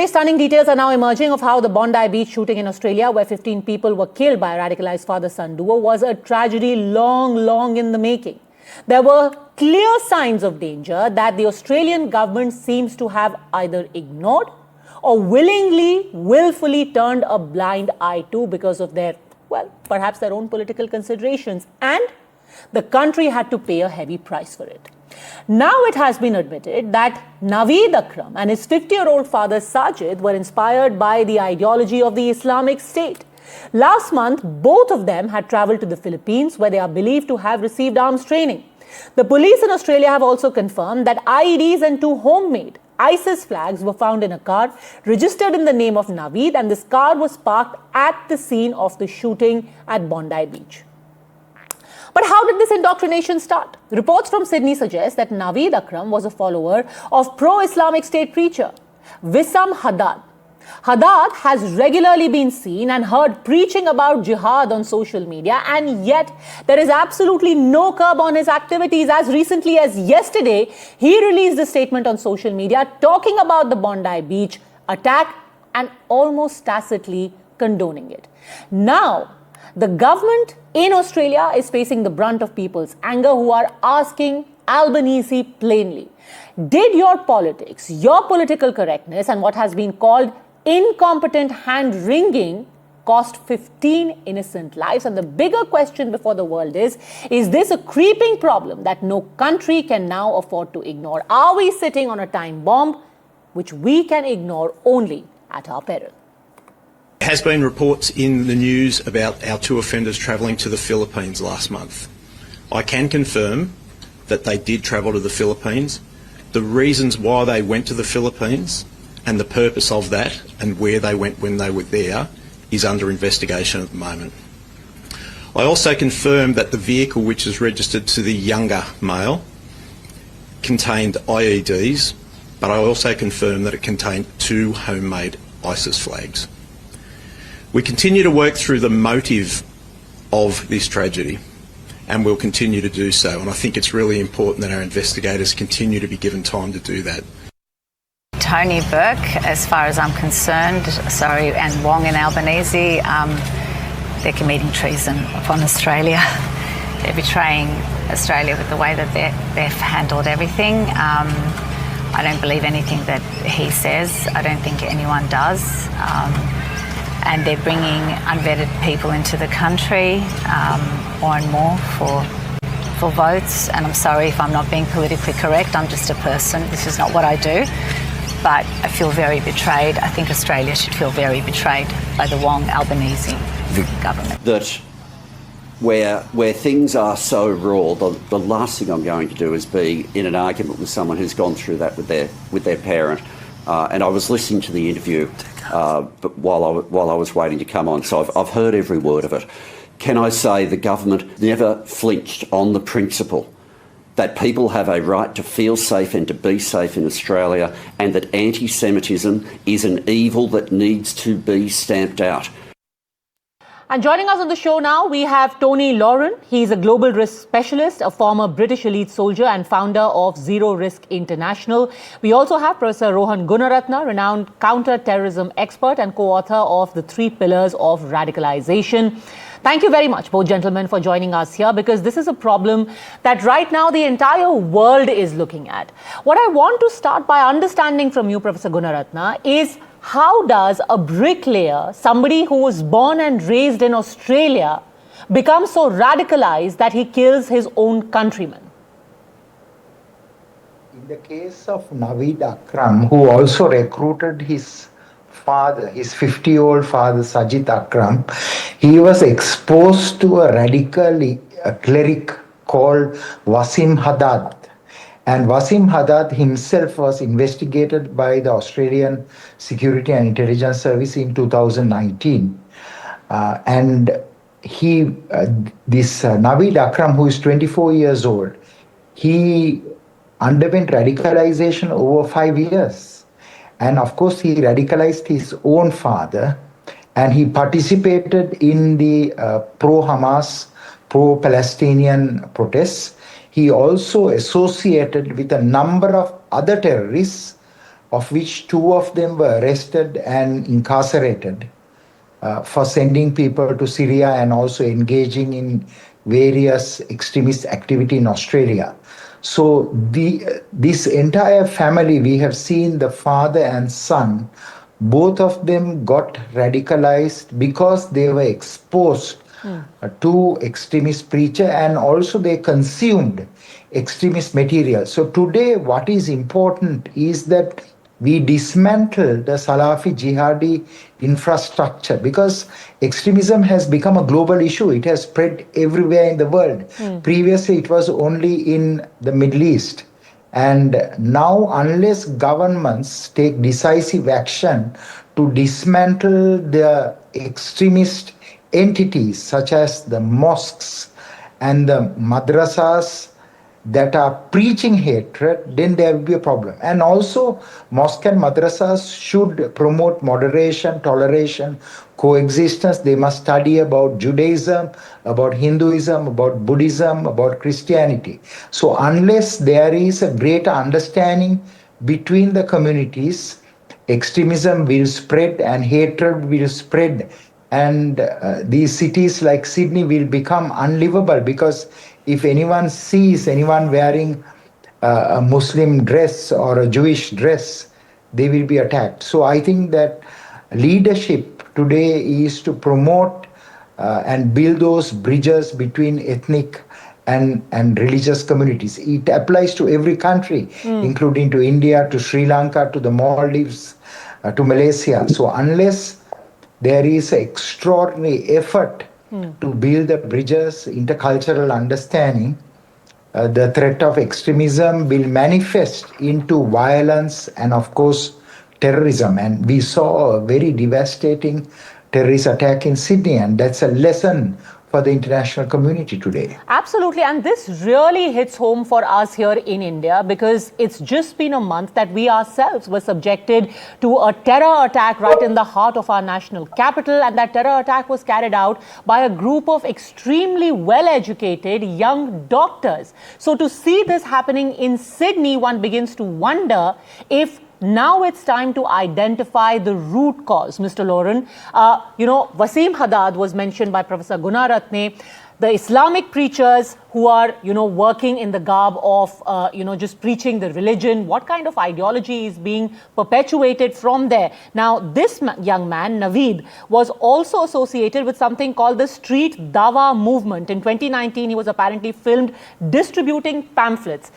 Today, stunning details are now emerging of how the Bondi Beach shooting in Australia, where 15 people were killed by a radicalized father-son duo, was a tragedy long in the making. There were clear signs of danger that the Australian government seems to have either ignored or willfully turned a blind eye to because of their, well, perhaps their own political considerations. And the country had to pay a heavy price for it. Now it has been admitted that Naveed Akram and his 50-year-old father Sajid were inspired by the ideology of the Islamic State. Last month, both of them had travelled to the Philippines, where they are believed to have received arms training. The police in Australia have also confirmed that IEDs and 2 homemade ISIS flags were found in a car registered in the name of Naveed, and this car was parked at the scene of the shooting at Bondi Beach. But how did this indoctrination start? Reports from Sydney suggest that Naveed Akram was a follower of pro-Islamic State preacher Wissam Haddad. Haddad has regularly been seen and heard preaching about jihad on social media, and yet there is absolutely no curb on his activities. As recently as yesterday, he released a statement on social media talking about the Bondi Beach attack and almost tacitly condoning it. Now, the government in Australia is facing the brunt of people's anger, who are asking Albanese plainly, did your politics, your political correctness, and what has been called incompetent hand-wringing cost 15 innocent lives? And the bigger question before the world is this a creeping problem that no country can now afford to ignore? Are we sitting on a time bomb which we can ignore only at our peril? There has been reports in the news about our 2 offenders travelling to the Philippines last month. I can confirm that they did travel to the Philippines. The reasons why they went to the Philippines and the purpose of that and where they went when they were there is under investigation at the moment. I also confirm that the vehicle, which is registered to the younger male, contained IEDs, but I also confirm that it contained 2 homemade ISIS flags. We continue to work through the motive of this tragedy, and we'll continue to do so. And I think it's really important that our investigators continue to be given time to do that. Tony Burke, as far as I'm concerned, and Wong and Albanese, they're committing treason upon Australia. They're betraying Australia with the way that they've handled everything. I don't believe anything that he says. I don't think anyone does. And they're bringing unvetted people into the country more and more for votes. And I'm sorry if I'm not being politically correct. I'm just a person. This is not what I do. But I feel very betrayed. I think Australia should feel very betrayed by the Wong Albanese government. That where things are so raw, the last thing I'm going to do is be in an argument with someone who's gone through that with their parent. And I was listening to the interview but while I was waiting to come on, so I've heard every word of it. Can I say the government never flinched on the principle that people have a right to feel safe and to be safe in Australia, and that anti-Semitism is an evil that needs to be stamped out. And joining us on the show now, we have Tony Lauren. He's a global risk specialist, a former British elite soldier and founder of Zero Risk International. We also have Professor Rohan Gunaratna, renowned counter-terrorism expert and co-author of The 3 Pillars of Radicalization. Thank you very much, both gentlemen, for joining us here, because this is a problem that right now the entire world is looking at. What I want to start by understanding from you, Professor Gunaratna, is how does a bricklayer, somebody who was born and raised in Australia, become so radicalized that he kills his own countrymen? In the case of Naveed Akram, who also recruited his father, his 50-year-old father, Sajid Akram, he was exposed to a radical cleric called Wissam Haddad. And Wissam Haddad himself was investigated by the Australian Security and Intelligence Service in 2019. And Naveed Akram, who is 24 years old, he underwent radicalization over 5 years. And of course, he radicalized his own father, and he participated in the pro-Hamas, pro-Palestinian protests. He also associated with a number of other terrorists of which 2 of them were arrested and incarcerated for sending people to Syria and also engaging in various extremist activity in Australia. So this entire family, we have seen the father and son, both of them got radicalized because they were exposed to extremist preacher, and also they consumed extremist material. So today what is important is that we dismantle the Salafi jihadi infrastructure, because extremism has become a global issue. It has spread everywhere in the world. Previously it was only in the Middle East. And now, unless governments take decisive action to dismantle the extremist entities such as the mosques and the madrasas that are preaching hatred, then there will be a problem. And also, mosque and madrasas should promote moderation, toleration, coexistence. They must study about Judaism, about Hinduism, about Buddhism, about Christianity. So unless there is a greater understanding between the communities, extremism will spread and hatred will spread. And these cities like Sydney will become unlivable, because if anyone sees anyone wearing a Muslim dress or a Jewish dress, they will be attacked. So I think that leadership today is to promote and build those bridges between ethnic and religious communities. It applies to every country, including to India, to Sri Lanka, to the Maldives, to Malaysia. So unless there is an extraordinary effort to build the bridges, intercultural understanding, the threat of extremism will manifest into violence and, of course, terrorism. And we saw a very devastating terrorist attack in Sydney, and that's a lesson for the international community today. Absolutely, and this really hits home for us here in India, because it's just been a month that we ourselves were subjected to a terror attack right in the heart of our national capital, and that terror attack was carried out by a group of extremely well-educated young doctors. So to see this happening in Sydney, one begins to wonder if now it's time to identify the root cause. Mr. Lauren, Wasim Haddad was mentioned by Professor Gunaratne. The Islamic preachers who are, working in the garb of, just preaching the religion. What kind of ideology is being perpetuated from there? Now, this young man, Naveed, was also associated with something called the Street Dawa movement. In 2019, he was apparently filmed distributing pamphlets.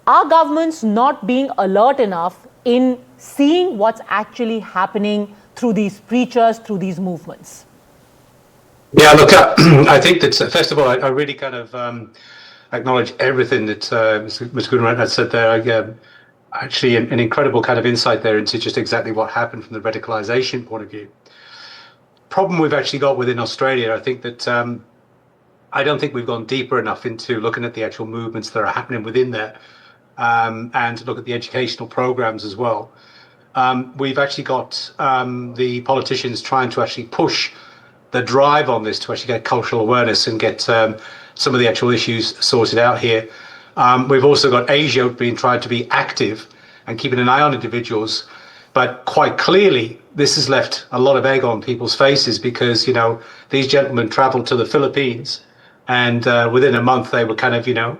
Are governments not being alert enough in seeing what's actually happening through these preachers, through these movements? Yeah, look, I think that, first of all, I really kind of acknowledge everything that Mr. Gunnar had said there. Actually, an incredible kind of insight there into just exactly what happened from the radicalisation point of view. Problem we've actually got within Australia, I think that I don't think we've gone deeper enough into looking at the actual movements that are happening within there. And to look at the educational programs as well. We've actually got the politicians trying to actually push the drive on this to actually get cultural awareness and get some of the actual issues sorted out here. We've also got Asia being tried to be active and keeping an eye on individuals, but quite clearly this has left a lot of egg on people's faces, because these gentlemen traveled to the Philippines, and within a month they were kind of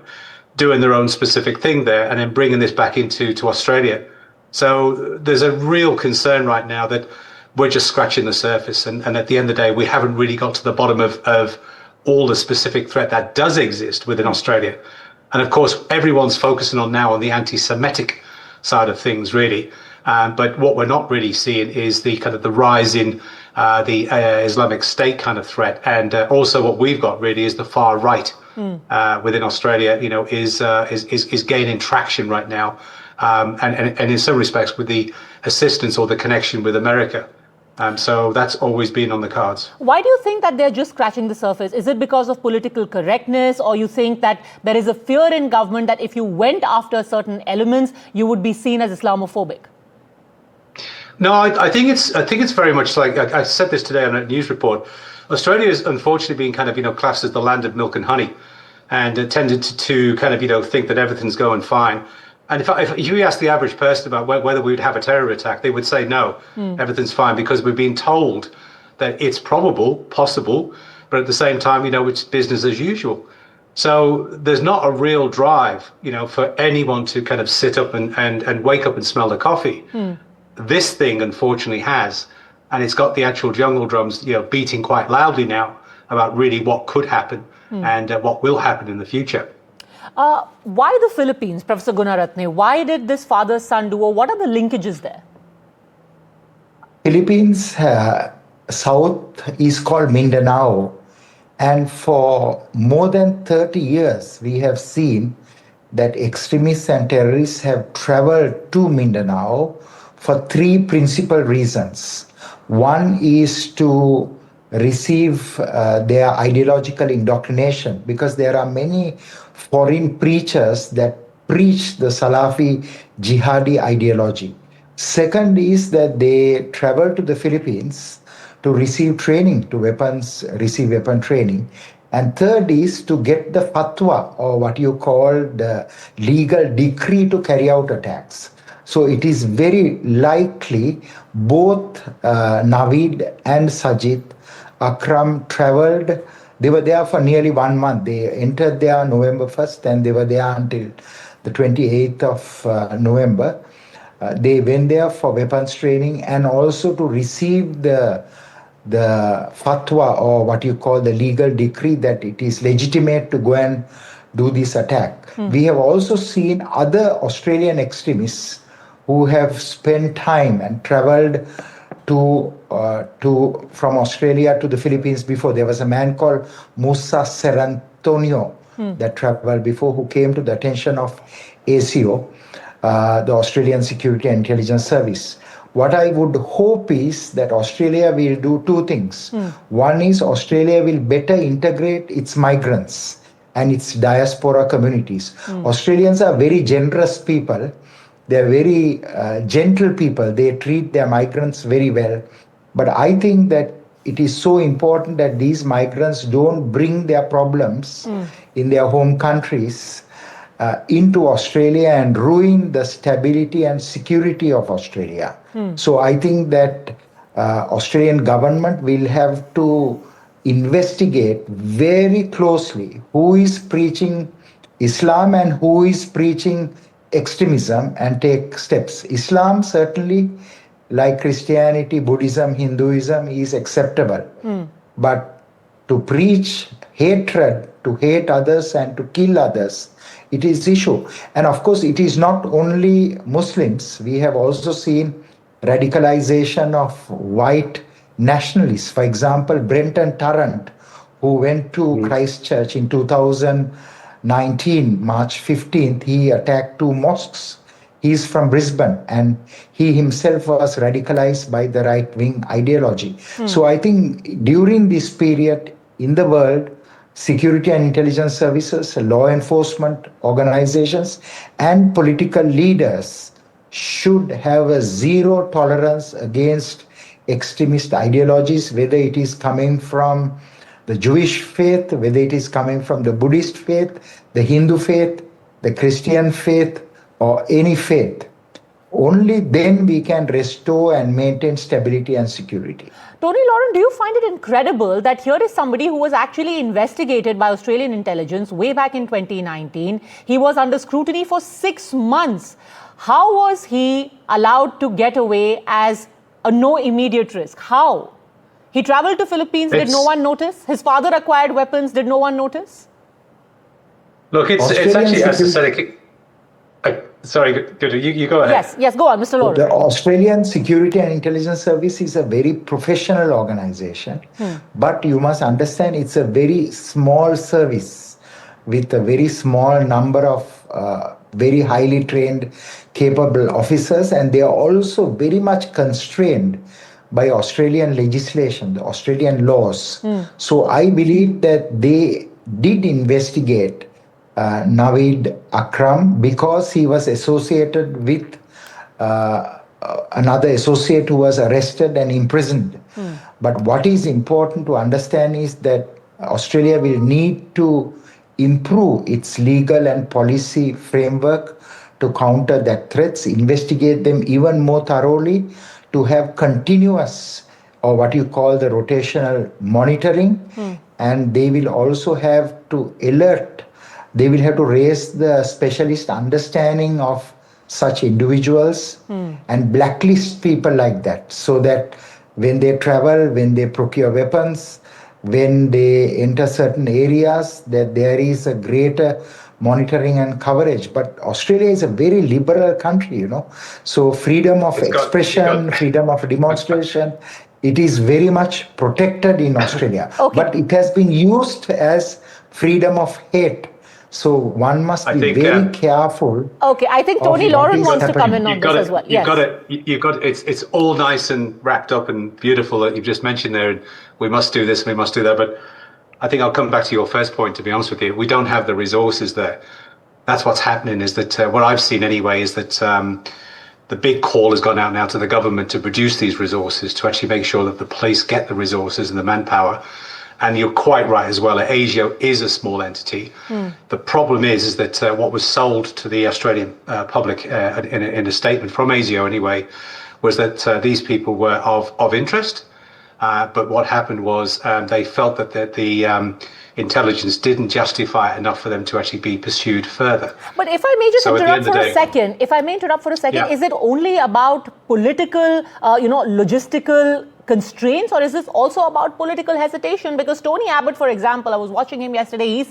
doing their own specific thing there, and then bringing this back into Australia. So there's a real concern right now that we're just scratching the surface, and at the end of the day, we haven't really got to the bottom of all the specific threat that does exist within Australia. And of course, everyone's focusing on now on the anti-Semitic side of things, really. But what we're not really seeing is the kind of the rise in the Islamic State kind of threat, and also what we've got really is the far right within Australia. Is gaining traction right now, and in some respects with the assistance or the connection with America. So that's always been on the cards. Why do you think that they're just scratching the surface? Is it because of political correctness, or you think that there is a fear in government that if you went after certain elements, you would be seen as Islamophobic? No, I think it's very much like I said this today on a news report. Australia is unfortunately being kind of classed as the land of milk and honey, and tended to kind of think that everything's going fine. And if you ask the average person about whether we would have a terror attack, they would say no, everything's fine, because we've been told that it's probable, possible, but at the same time, it's business as usual. So there's not a real drive, for anyone to kind of sit up and wake up and smell the coffee. This thing, unfortunately, has, and it's got the actual jungle drums, beating quite loudly now about really what could happen and what will happen in the future. Why the Philippines, Professor Gunaratne? Why did this father-son duo? What are the linkages there? Philippines south is called Mindanao, and for more than 30 years we have seen that extremists and terrorists have traveled to Mindanao for three principal reasons. One is to receive their ideological indoctrination, because there are many foreign preachers that preach the Salafi jihadi ideology. Second is that they travel to the Philippines to receive training, receive weapon training. And third is to get the fatwa, or what you call the legal decree to carry out attacks. So it is very likely both Naveed and Sajid Akram traveled. They were there for nearly 1 month. They entered there November 1st and they were there until the 28th of November. They went there for weapons training and also to receive the fatwa, or what you call the legal decree that it is legitimate to go and do this attack. We have also seen other Australian extremists who have spent time and traveled from Australia to the Philippines before. There was a man called Musa Serantonio that traveled before, who came to the attention of ASIO, the Australian Security and Intelligence Service. What I would hope is that Australia will do two things. One is Australia will better integrate its migrants and its diaspora communities. Australians are very generous people. They're very gentle people. They treat their migrants very well. But I think that it is so important that these migrants don't bring their problems in their home countries into Australia and ruin the stability and security of Australia. So I think that Australian government will have to investigate very closely who is preaching Islam and who is preaching extremism and take steps. Islam certainly, like Christianity, Buddhism, Hinduism, is acceptable. But to preach hatred, to hate others and to kill others, it is issue. And of course, it is not only Muslims. We have also seen radicalization of white nationalists. For example, Brenton Tarrant, who went to Christchurch in 2019, March 15th, he attacked 2 mosques. He is from Brisbane and he himself was radicalized by the right-wing ideology. So I think during this period in the world, security and intelligence services, law enforcement organizations, and political leaders should have a zero tolerance against extremist ideologies, whether it is coming from the Jewish faith, whether it is coming from the Buddhist faith, the Hindu faith, the Christian faith, or any faith. Only then we can restore and maintain stability and security. Tony Lauren, do you find it incredible that here is somebody who was actually investigated by Australian intelligence way back in 2019? He was under scrutiny for 6 months. How was he allowed to get away as a no immediate risk? How? He traveled to Philippines, did no one notice? His father acquired weapons, did no one notice? Look, it's actually, as I said, sorry, good. You go ahead. Yes, go on, Mr. Lauren. The Australian Security and Intelligence Service is a very professional organization, but you must understand it's a very small service with a very small number of very highly trained, capable officers, and they are also very much constrained by Australian legislation, the Australian laws. So I believe that they did investigate Naveed Akram because he was associated with another associate who was arrested and imprisoned. But what is important to understand is that Australia will need to improve its legal and policy framework to counter that threats, investigate them even more thoroughly, to have continuous or what you call the rotational monitoring, and they will also have to alert, they will have to raise the specialist understanding of such individuals and blacklist people like that, so that when they travel, when they procure weapons, when they enter certain areas, that there is a greater monitoring and coverage. But Australia is a very liberal country, you know. So freedom of expression, freedom of demonstration, it is very much protected in Australia. Okay. But it has been used as freedom of hate. So one must be very careful. Okay, I think Tony Lauren wants to come in on this as well. You've got it. It's all nice and wrapped up and beautiful that you've just mentioned there. And we must do this and we must do that. But I think I'll come back to your first point, to be honest with you. We don't have the resources there. That's what's happening, is that what I've seen anyway is that the big call has gone out now to the government to produce these resources, to actually make sure that the police get the resources and the manpower. And you're quite right as well. ASIO is a small entity. The problem is that what was sold to the Australian public in a statement from ASIO anyway, was that these people were of interest. But what happened was they felt that the intelligence didn't justify it enough for them to actually be pursued further. But if I may just interrupt for a second, Yeah. Is it only about political, logistical constraints, or is this also about political hesitation? Because Tony Abbott, for example, I was watching him yesterday,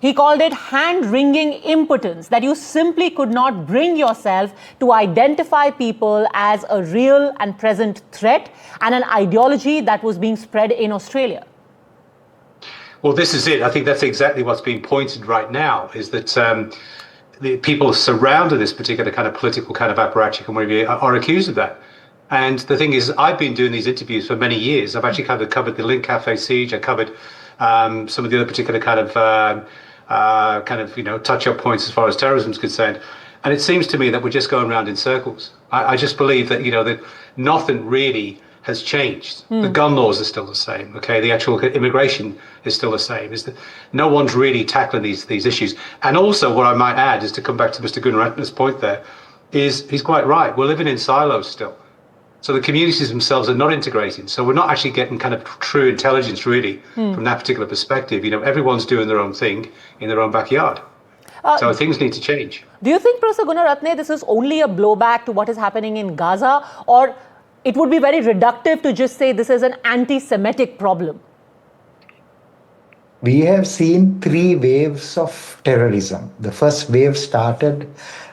he called it hand-wringing impotence, that you simply could not bring yourself to identify people as a real and present threat and an ideology that was being spread in Australia. Well, this is it. I think that's exactly what's being pointed right now, is that the people surrounding this particular kind of political kind of apparatchik and whatever are accused of that. And the thing is, I've been doing these interviews for many years. I've actually kind of covered the Link Cafe siege. I covered some of the other particular kind of touch-up points as far as terrorism is concerned. And it seems to me that we're just going around in circles. I just believe that, that nothing really has changed. The gun laws are still the same. Okay, the actual immigration is still the same. Is that no one's really tackling these issues. And also, what I might add is, to come back to Mr. Gunaratne's point there, is he's quite right. We're living in silos still. So the communities themselves are not integrating. So we're not actually getting kind of true intelligence really from that particular perspective. Everyone's doing their own thing in their own backyard. So things need to change. Do you think, Professor Gunaratne, this is only a blowback to what is happening in Gaza, or it would be very reductive to just say this is an anti-Semitic problem? We have seen 3 waves of terrorism. The first wave started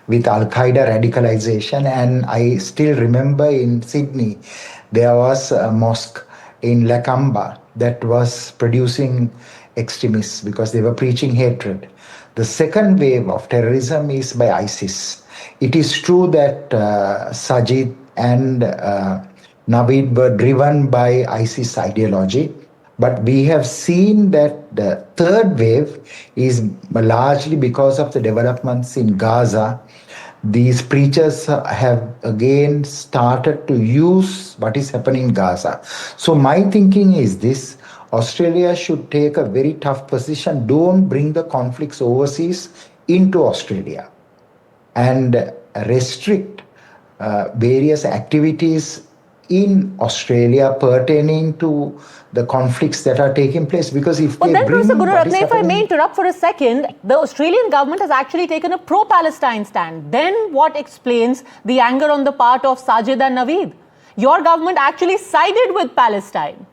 with Al-Qaeda radicalization, and I still remember in Sydney there was a mosque in Lakamba that was producing extremists because they were preaching hatred. The second wave of terrorism is by ISIS. It is true that Sajid and Naveed were driven by ISIS ideology, but we have seen that the third wave is largely because of the developments in Gaza. These preachers have again started to use what is happening in Gaza. So my thinking is this: Australia should take a very tough position. Don't bring the conflicts overseas into Australia, and restrict various activities in Australia pertaining to the conflicts that are taking place. Because if but they then, bring Professor Gunaratne, if I happening, may interrupt for a second, the Australian government has actually taken a pro-Palestine stand. Then what explains the anger on the part of Sajid and Naveed? Your government actually sided with Palestine.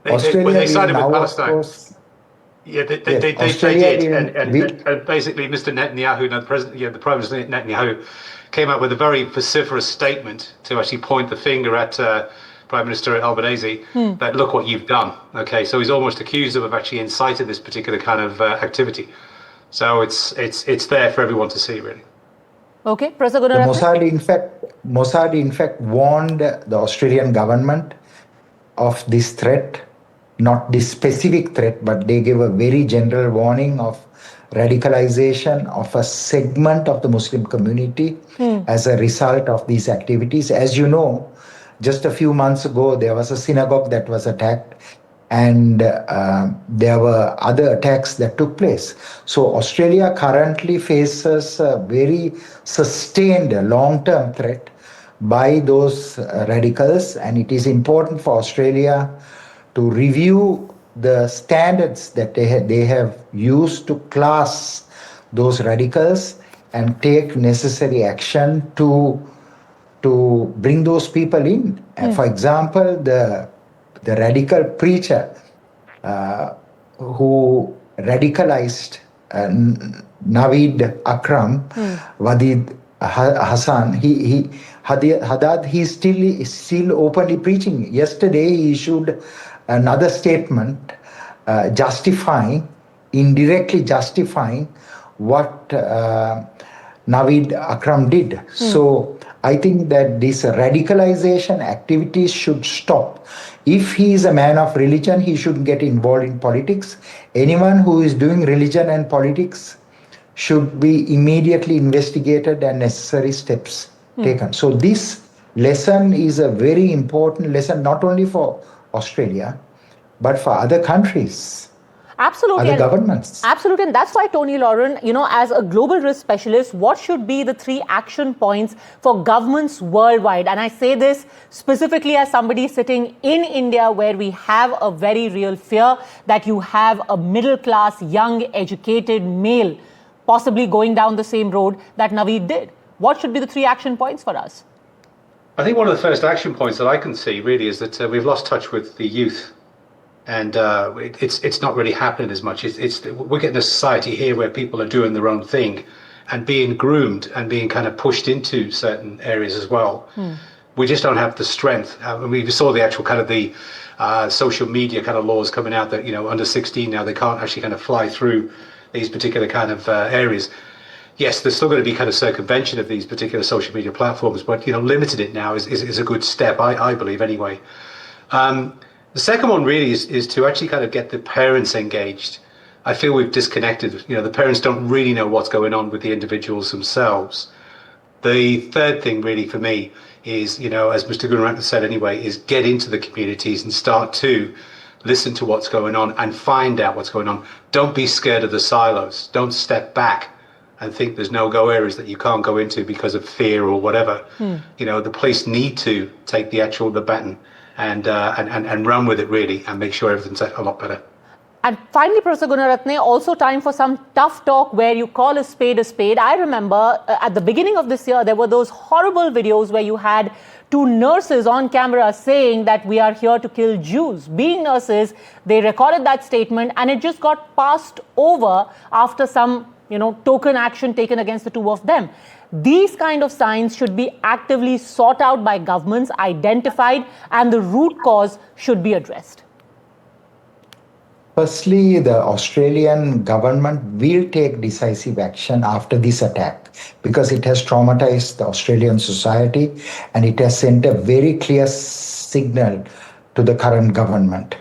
They sided with now, Palestine. course, Yeah, they Australia did, and basically, Mr. Netanyahu, the Prime Minister Netanyahu, came out with a very vociferous statement to actually point the finger at Prime Minister Albanese that look what you've done. Okay, so he's almost accused them of actually inciting this particular kind of activity. So it's there for everyone to see, really. Okay, Professor Gunaratne. Mossad in fact warned the Australian government of this threat, not this specific threat, but they gave a very general warning of radicalization of a segment of the Muslim community as a result of these activities. As you know, just a few months ago, there was a synagogue that was attacked. and there were other attacks that took place. So Australia currently faces a very sustained long-term threat by those radicals, and it is important for Australia to review the standards that they have used to class those radicals and take necessary action to bring those people in. For example, the radical preacher who radicalized Naveed Akram, Wadid Hassan, he's still openly preaching. Yesterday he issued another statement indirectly justifying what Naveed Akram did. So I think that this radicalization activities should stop. If he is a man of religion, he shouldn't get involved in politics. Anyone who is doing religion and politics should be immediately investigated and necessary steps taken. So this lesson is a very important lesson, not only for Australia, but for other countries. Absolutely. Other governments. Absolutely. And that's why, Tony Lauren, as a global risk specialist, what should be the 3 action points for governments worldwide? And I say this specifically as somebody sitting in India, where we have a very real fear that you have a middle-class, young, educated male possibly going down the same road that Naveed did. What should be the 3 action points for us? I think one of the first action points that I can see really is that we've lost touch with the youth. And it's not really happening as much. We're getting a society here where people are doing their own thing and being groomed and being kind of pushed into certain areas as well. We just don't have the strength. We saw the actual kind of the social media kind of laws coming out that, under 16 now, they can't actually kind of fly through these particular kind of areas. Yes, there's still going to be kind of circumvention of these particular social media platforms, but, limiting it now is a good step, I believe, anyway. The second one really is to actually kind of get the parents engaged. I feel we've disconnected. The parents don't really know what's going on with the individuals themselves. The third thing really for me is, as Mr. Gunaratne said anyway, is get into the communities and start to listen to what's going on and find out what's going on. Don't be scared of the silos. Don't step back and think there's no-go areas that you can't go into because of fear or whatever. The police need to take the baton and run with it really and make sure everything's a lot better. And finally, Professor Gunaratne, also time for some tough talk where you call a spade a spade. I remember at the beginning of this year, there were those horrible videos where you had 2 nurses on camera saying that we are here to kill Jews. Being nurses, they recorded that statement and it just got passed over after some, token action taken against the 2 of them. These kind of signs should be actively sought out by governments, identified, and the root cause should be addressed. Firstly, the Australian government will take decisive action after this attack because it has traumatized the Australian society and it has sent a very clear signal to the current government.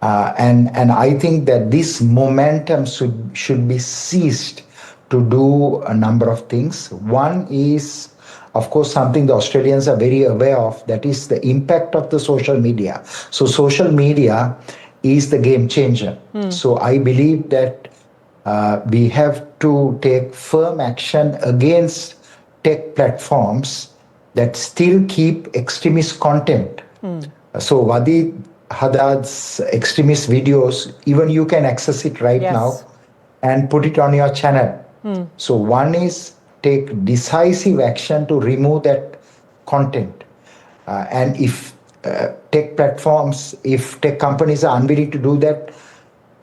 And I think that this momentum should be seized to do a number of things. One is, of course, something the Australians are very aware of, that is the impact of the social media. So social media is the game changer. So I believe that we have to take firm action against tech platforms that still keep extremist content. So Wadid Haddad's extremist videos, even you can access it right now and put it on your channel. So one is take decisive action to remove that content. And if tech platforms, if tech companies are unwilling to do that,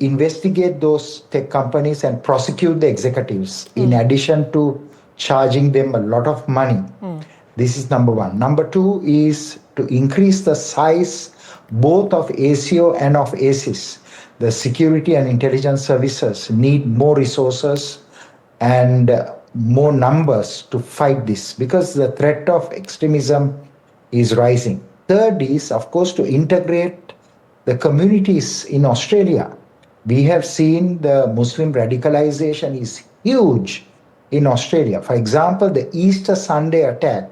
investigate those tech companies and prosecute the executives in addition to charging them a lot of money. This is number one. Number 2 is to increase the size both of ASIO and of ASIS. The security and intelligence services need more resources and more numbers to fight this because the threat of extremism is rising. Third is, of course, to integrate the communities in Australia. We have seen the Muslim radicalization is huge in Australia. For example, the Easter Sunday attack,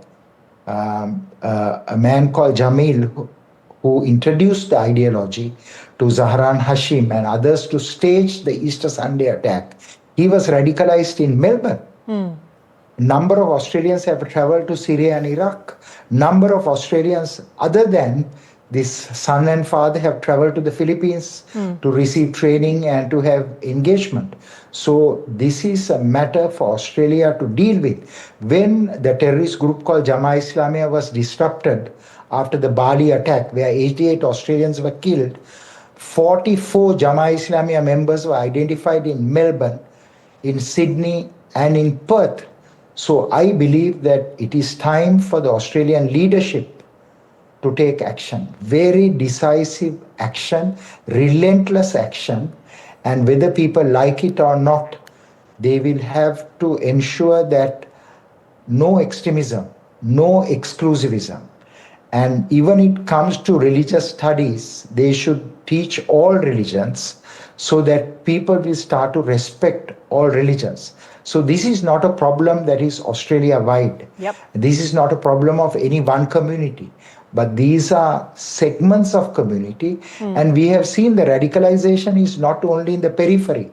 a man called Jamil, who introduced the ideology to Zahran Hashim and others to stage the Easter Sunday attack. He was radicalized in Melbourne. Number of Australians have traveled to Syria and Iraq. Number of Australians other than this son and father have traveled to the Philippines to receive training and to have engagement. So this is a matter for Australia to deal with. When the terrorist group called Jamaah Islamiyah was disrupted after the Bali attack, where 88 Australians were killed, 44 Jamaah Islamiyah members were identified in Melbourne, in Sydney and in Perth. So I believe that it is time for the Australian leadership to take action, very decisive action, relentless action, and whether people like it or not, they will have to ensure that no extremism, no exclusivism. And even it comes to religious studies, they should teach all religions so that people will start to respect all religions. So this is not a problem that is Australia-wide. Yep. This is not a problem of any one community, but these are segments of community. And we have seen the radicalization is not only in the periphery.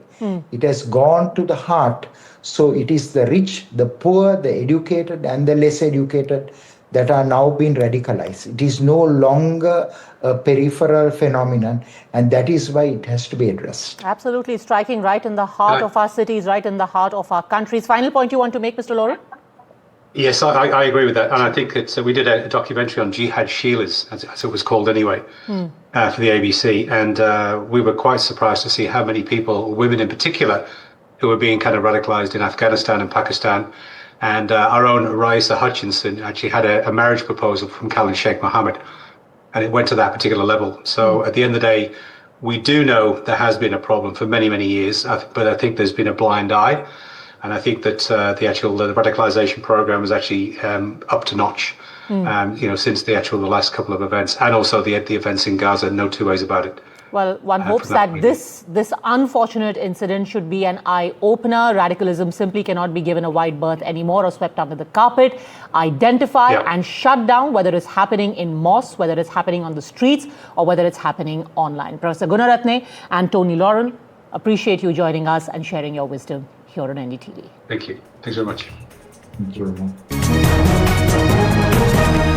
It has gone to the heart. So it is the rich, the poor, the educated and the less educated that are now being radicalized. It is no longer a peripheral phenomenon, and that is why it has to be addressed. Absolutely, striking right in the heart of our cities, right in the heart of our countries. Final point you want to make, Mr. Lauren? Yes, I agree with that. And I think that we did a documentary on Jihad Sheilas, as it was called anyway, for the ABC. And we were quite surprised to see how many people, women in particular, who were being kind of radicalized in Afghanistan and Pakistan. And our own Raisa Hutchinson actually had a marriage proposal from Khalid Sheikh Mohammed, and it went to that particular level. So at the end of the day, we do know there has been a problem for many, many years, but I think there's been a blind eye. And I think that the radicalisation program is actually up to notch, since the last couple of events, and also the events in Gaza. No two ways about it. Well, one hopes that this unfortunate incident should be an eye-opener. Radicalism simply cannot be given a wide berth anymore or swept under the carpet. Identify and shut down, whether it's happening in mosques, whether it's happening on the streets, or whether it's happening online. Professor Gunaratne and Tony Lauren, appreciate you joining us and sharing your wisdom here on NDTV. Thank you. Thanks very much. Thank you.